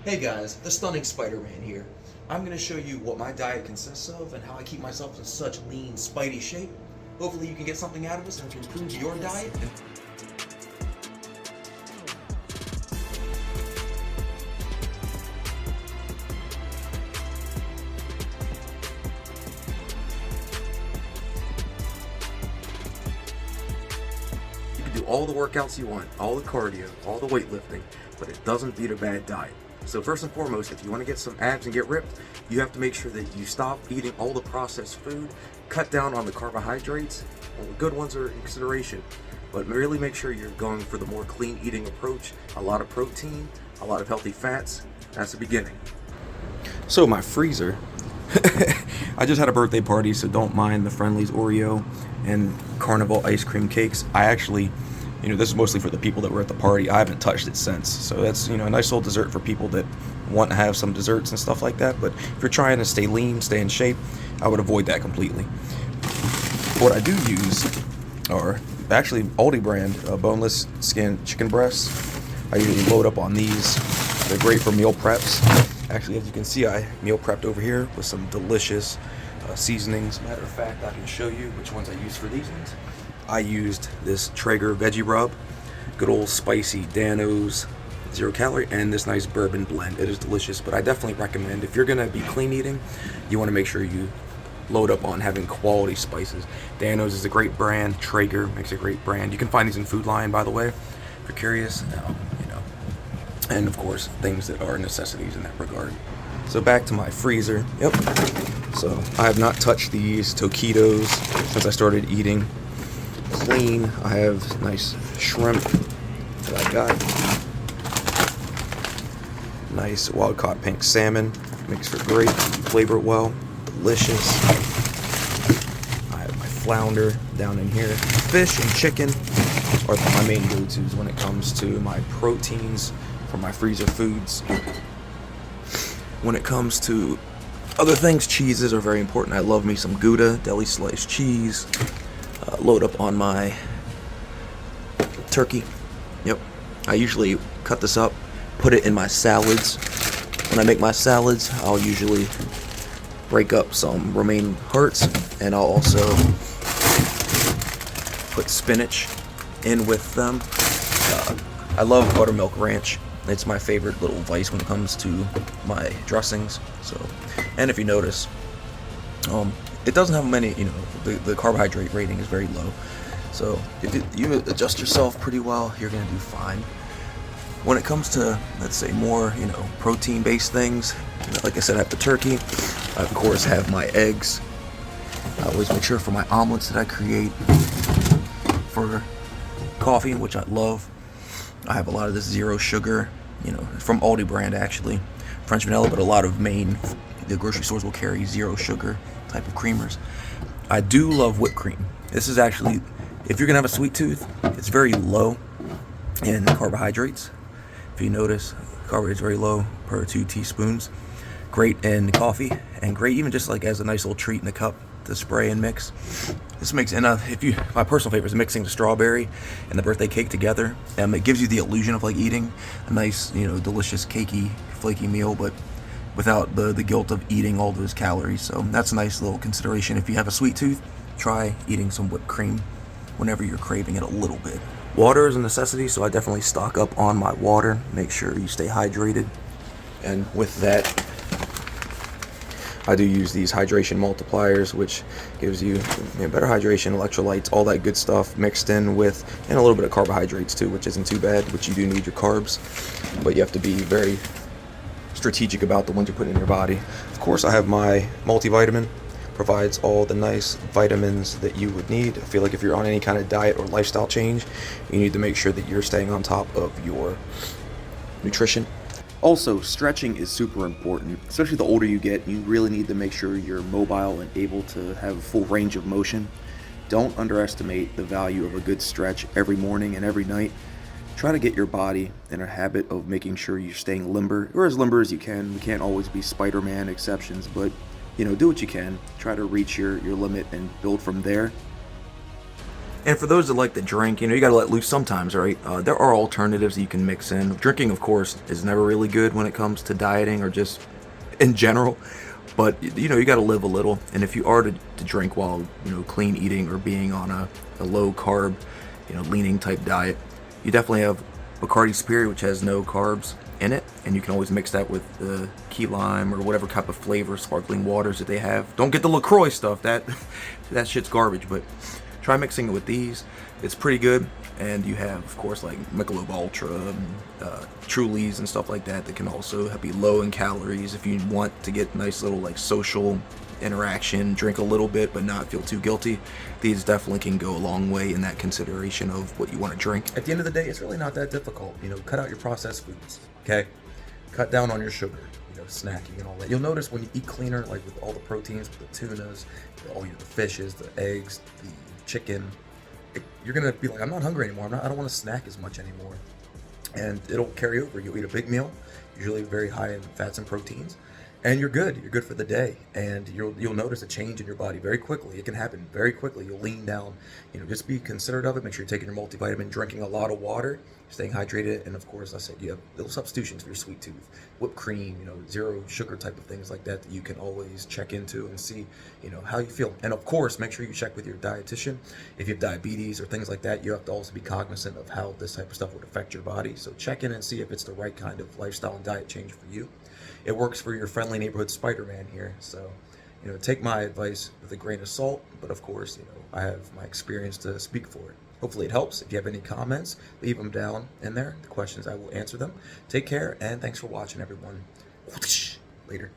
Hey guys, the stunning Spider-Man here. I'm going to show you what my diet consists of and how I keep myself in such lean, Spidey shape. Hopefully you can get something out of this and can improve your diet. You can do all the workouts you want, all the cardio, all the weightlifting, but it doesn't beat a bad diet. So first and foremost, if you want to get some abs and get ripped, you have to make sure that you stop eating all the processed food, cut down on the carbohydrates. Well, the good ones are in consideration, but really make sure you're going for the more clean eating approach, a lot of protein, a lot of healthy fats. That's the beginning. So my freezer, I just had a birthday party, so don't mind the Friendly's Oreo and Carnival ice cream cakes. I actually, this is mostly for the people that were at the party. I haven't touched it since. So that's, a nice little dessert for people that want to have some desserts and stuff like that. But if you're trying to stay lean, stay in shape, I would avoid that completely. What I do use are actually Aldi brand boneless skin chicken breasts. I usually load up on these. They're great for meal preps. Actually, as you can see, I meal prepped over here with some delicious seasonings. Matter of fact, I can show you which ones I use for these ones. I used this Traeger veggie rub, good old spicy Dano's 0 calorie, and this nice bourbon blend. It is delicious, but I definitely recommend if you're gonna be clean eating, you wanna make sure you load up on having quality spices. Dano's is a great brand. Traeger makes a great brand. You can find these in Food Lion, by the way, if you're curious. And of course, things that are necessities in that regard. So back to my freezer. Yep. So I have not touched these taquitos since I started eating clean. I have nice shrimp that I got. Nice wild caught pink salmon. Makes for great. Flavor it well. Delicious. I have my flounder down in here. Fish and chicken are my main go-tos when it comes to my proteins for my freezer foods. When it comes to other things, cheeses are very important. I love me some Gouda, deli sliced cheese. Load up on my turkey. Yep. I usually cut this up, put it in my salads. When I make my salads, I'll usually break up some romaine hearts, and I'll also put spinach in with them. I love buttermilk ranch. It's my favorite little vice when it comes to my dressings. So, and if you notice, it doesn't have many, the carbohydrate rating is very low. So if you adjust yourself pretty well, you're gonna do fine. When it comes to, let's say, more, protein-based things, like I said, I have the turkey. I, of course, have my eggs. I always make sure for my omelets that I create. For coffee, which I love, I have a lot of this zero sugar, from Aldi brand actually, French vanilla, but a lot of the grocery stores will carry zero sugar type of creamers. I do love whipped cream. This is actually, if you're gonna have a sweet tooth, it's very low in carbohydrates. If you notice, carbohydrates very low per 2 teaspoons. Great in coffee, and great even just like as a nice little treat in the cup to spray and mix. This makes, and my personal favorite is mixing the strawberry and the birthday cake together. It gives you the illusion of like eating a nice, delicious cakey, flaky meal, but without the guilt of eating all those calories. So that's a nice little consideration. If you have a sweet tooth, try eating some whipped cream whenever you're craving it a little bit. Water is a necessity, so I definitely stock up on my water. Make sure you stay hydrated. And with that, I do use these hydration multipliers, which gives you better hydration, electrolytes, all that good stuff mixed in with, and a little bit of carbohydrates too, which isn't too bad, which you do need your carbs, but you have to be very strategic about the ones you put in your body. Of course, I have my multivitamin, provides all the nice vitamins that you would need. I feel like if you're on any kind of diet or lifestyle change, you need to make sure that you're staying on top of your nutrition. Also, stretching is super important, especially the older you get. You really need to make sure you're mobile and able to have a full range of motion. Don't underestimate the value of a good stretch every morning and every night. Try to get your body in a habit of making sure you're staying limber, or as limber as you can. We can't always be Spider-Man exceptions, but do what you can. Try to reach your limit and build from there. And for those that like to drink, you gotta let loose sometimes, right? There are alternatives that you can mix in. Drinking, of course, is never really good when it comes to dieting or just in general. But you gotta live a little. And if you are to drink while clean eating or being on a low carb, leaning type diet, you definitely have Bacardi Superior, which has no carbs in it, and you can always mix that with the key lime or whatever type of flavor sparkling waters that they have. Don't get the LaCroix stuff. That shit's garbage. But try mixing it with these. It's pretty good. And you have, of course, like Michelob Ultra, Trulies, and stuff like that that can also be low in calories if you want to get nice little like social interaction, drink a little bit but not feel too guilty. These definitely can go a long way in that consideration of what you want to drink. At the end of the day, it's really not that difficult. Cut out your processed foods. Okay, cut down on your sugar. Snacking and all that. You'll notice when you eat cleaner, like with all the proteins, with the tunas, all the fishes, the eggs, the chicken, you're gonna be like, I'm not hungry anymore. I don't want to snack as much anymore, and it'll carry over. You'll eat a big meal, usually very high in fats and proteins, and you're good. You're good for the day, and you'll notice a change in your body very quickly. It can happen very quickly. You'll lean down. Just be considerate of it. Make sure you're taking your multivitamin, drinking a lot of water, staying hydrated, and of course, I said you have little substitutions for your sweet tooth, whipped cream, zero sugar type of things like that you can always check into and see, how you feel. And of course, make sure you check with your dietitian. If you have diabetes or things like that, you have to also be cognizant of how this type of stuff would affect your body. So check in and see if it's the right kind of lifestyle and diet change for you. It works for your friendly neighborhood Spider-Man here. So, take my advice with a grain of salt, but of course, I have my experience to speak for it. Hopefully it helps. If you have any comments, leave them down in there. The questions, I will answer them. Take care, and thanks for watching, everyone. Later.